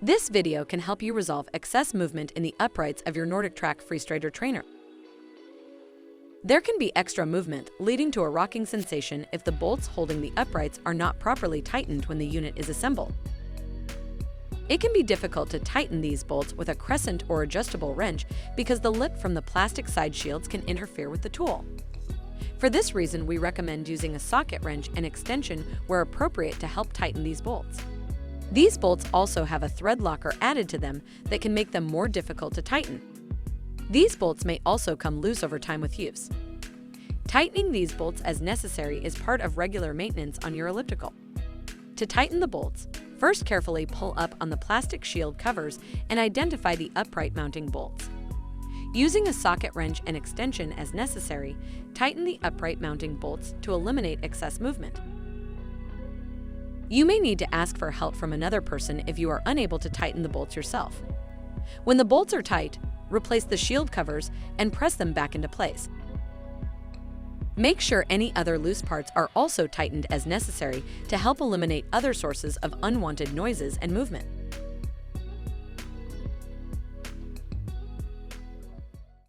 This video can help you resolve excess movement in the uprights of your NordicTrack Freestrider trainer. There can be extra movement, leading to a rocking sensation if the bolts holding the uprights are not properly tightened when the unit is assembled. It can be difficult to tighten these bolts with a crescent or adjustable wrench because the lip from the plastic side shields can interfere with the tool. For this reason, we recommend using a socket wrench and extension where appropriate to help tighten these bolts. These bolts also have a thread locker added to them that can make them more difficult to tighten. These bolts may also come loose over time with use. Tightening these bolts as necessary is part of regular maintenance on your elliptical. To tighten the bolts, first carefully pull up on the plastic shield covers and identify the upright mounting bolts. Using a socket wrench and extension as necessary, tighten the upright mounting bolts to eliminate excess movement. You may need to ask for help from another person if you are unable to tighten the bolts yourself. When the bolts are tight, replace the shield covers and press them back into place. Make sure any other loose parts are also tightened as necessary to help eliminate other sources of unwanted noises and movement.